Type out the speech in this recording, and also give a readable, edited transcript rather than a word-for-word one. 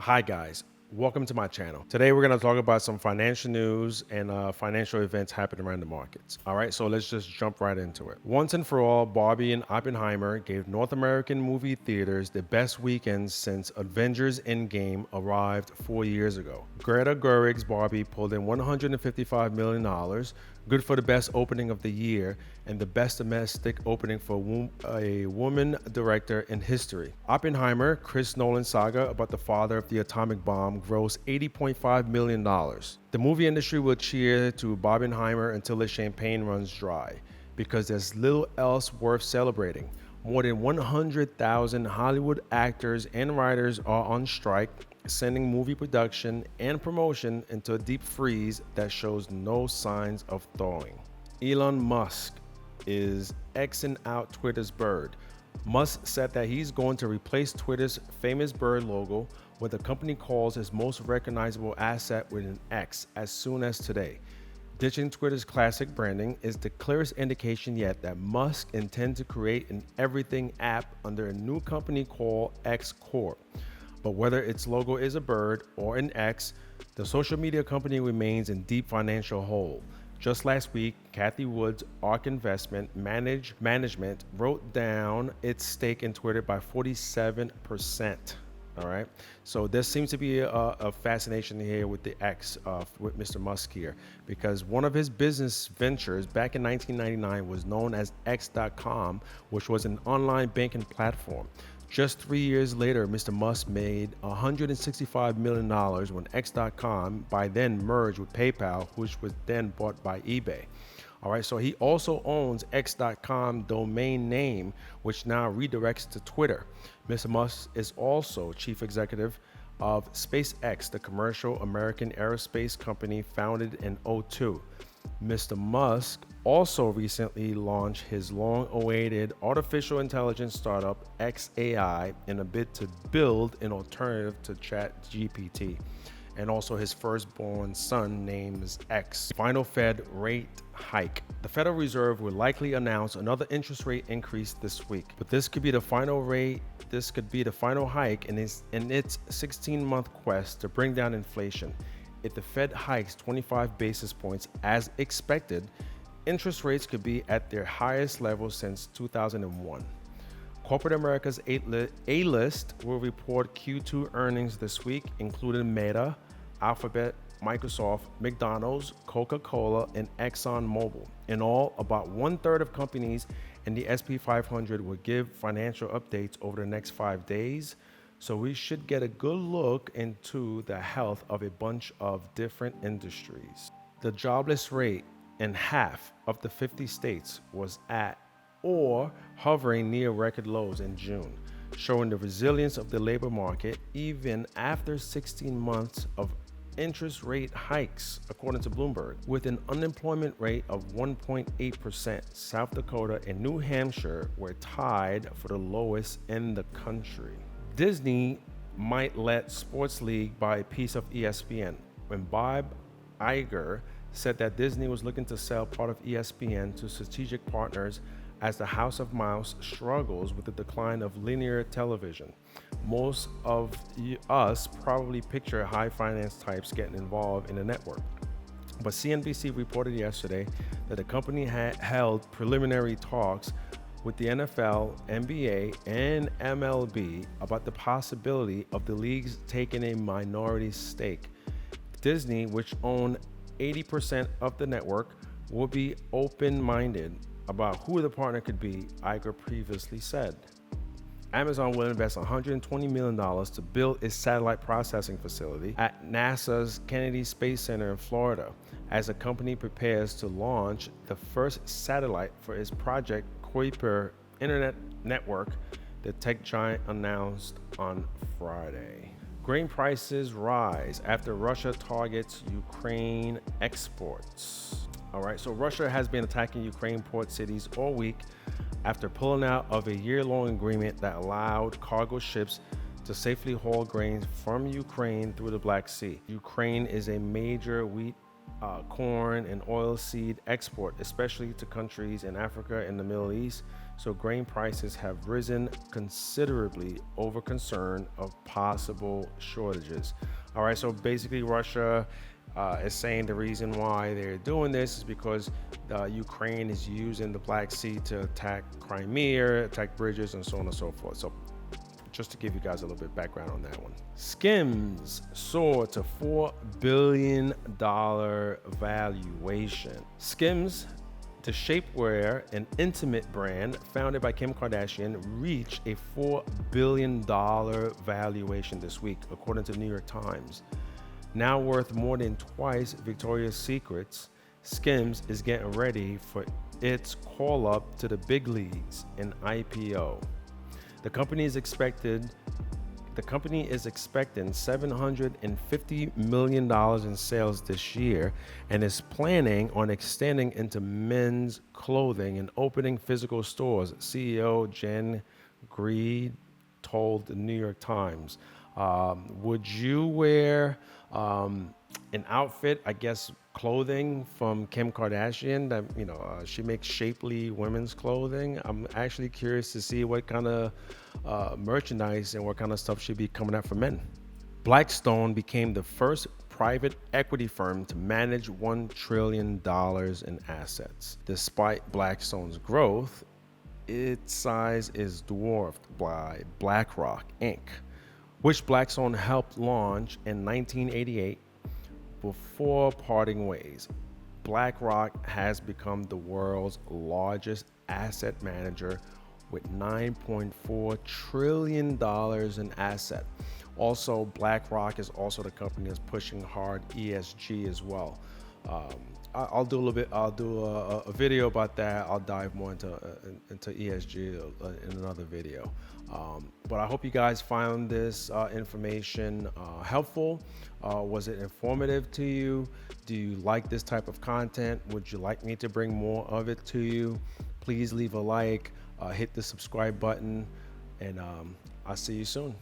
Hi guys, welcome to my channel. Today we're going to talk about some financial news and financial events happening around the markets. All right, so let's just jump right into it. Once and for all, Barbie and Oppenheimer gave North American movie theaters the best weekend since Avengers Endgame arrived 4 years ago. Greta Gerwig's Barbie pulled in $155 million, good for the best opening of the year and the best domestic opening for a woman director in history. Oppenheimer, Chris Nolan's saga about the father of the atomic bomb, grossed $80.5 million. The movie industry will cheer to Barbenheimer until the champagne runs dry, because there's little else worth celebrating. More than 100,000 Hollywood actors and writers are on strike, sending movie production and promotion into a deep freeze that shows no signs of thawing. Elon Musk is Xing out Twitter's bird. Musk said that he's going to replace Twitter's famous bird logo with the company calls his most recognizable asset with an X as soon as today. Ditching Twitter's classic branding is the clearest indication yet that Musk intends to create an everything app under a new company called X Corp. But whether its logo is a bird or an X, the social media company remains in deep financial hole. Just last week, Cathie Wood's ARK Investment Management wrote down its stake in Twitter by 47%. All right. So there seems to be a fascination here with the X, with Mr. Musk here, because one of his business ventures back in 1999 was known as X.com, which was an online banking platform. Just 3 years later, Mr. Musk made $165 million when X.com by then merged with PayPal, which was then bought by eBay. All right, so he also owns X.com domain name, which now redirects to Twitter. Mr. Musk is also chief executive of SpaceX, the commercial American aerospace company founded in '02. Mr. Musk also recently launched his long-awaited artificial intelligence startup XAI in a bid to build an alternative to ChatGPT. And also his firstborn son names X. Final Fed rate hike. The Federal Reserve will likely announce another interest rate increase this week, but this could be the final hike in its 16-month quest to bring down inflation. If the Fed hikes 25 basis points as expected, interest rates could be at their highest level since 2001. Corporate America's A-list will report Q2 earnings this week, including Meta, Alphabet, Microsoft, McDonald's, Coca-Cola, and ExxonMobil. In all, about 1/3 of companies in the SP 500 will give financial updates over the next 5 days, so we should get a good look into the health of a bunch of different industries. The jobless rate in half of the 50 states was at or hovering near record lows in June, showing the resilience of the labor market even after 16 months of interest rate hikes, according to Bloomberg. With an unemployment rate of 1.8%, South Dakota and New Hampshire were tied for the lowest in the country. Disney might let Sports League buy a piece of ESPN. When Bob Iger said that Disney was looking to sell part of ESPN to strategic partners as the House of Mouse struggles with the decline of linear television. Most of us probably picture high finance types getting involved in the network. But CNBC reported yesterday that the company had held preliminary talks with the NFL, NBA, and MLB about the possibility of the leagues taking a minority stake. Disney, which owned 80% of the network, will be open-minded about who the partner could be, Iger previously said. Amazon will invest $120 million to build its satellite processing facility at NASA's Kennedy Space Center in Florida, as the company prepares to launch the first satellite for its Project Kuiper internet network, the tech giant announced on Friday. Grain prices rise after Russia targets Ukraine exports. All right, so Russia has been attacking Ukraine port cities all week after pulling out of a year-long agreement that allowed cargo ships to safely haul grains from Ukraine through the Black Sea. Ukraine is a major wheat, corn, and oilseed export, especially to countries in Africa and the Middle East. So grain prices have risen considerably over concern of possible shortages. All right, so basically, Russia is saying the reason why they're doing this is because Ukraine is using the Black Sea to attack Crimea, attack bridges, and so on and so forth. So just to give you guys a little bit of background on that one. Skims soared to $4 billion valuation. Skims, the shapewear and intimate brand founded by Kim Kardashian, reached a $4 billion valuation this week, according to the New York Times. Now worth more than twice Victoria's Secret's, Skims is getting ready for its call up to the big leagues in IPO. The company is expecting $750 million in sales this year and is planning on extending into men's clothing and opening physical stores, CEO Jen Greed told the New York Times. Would you wear an outfit, I guess, clothing from Kim Kardashian that, she makes shapely women's clothing? I'm actually curious to see what kind of merchandise and what kind of stuff should be coming out for men. Blackstone became the first private equity firm to manage $1 trillion in assets. Despite Blackstone's growth, its size is dwarfed by BlackRock Inc., which Blackstone helped launch in 1988 before parting ways. BlackRock has become the world's largest asset manager with $9.4 trillion in assets. Also, BlackRock is also the company that's pushing hard ESG as well. I'll do a video about that. I'll dive more into ESG in another video. But I hope you guys found this information helpful. Was it informative to you? Do you like this type of content? Would you like me to bring more of it to you? Please leave a like, hit the subscribe button, and I'll see you soon.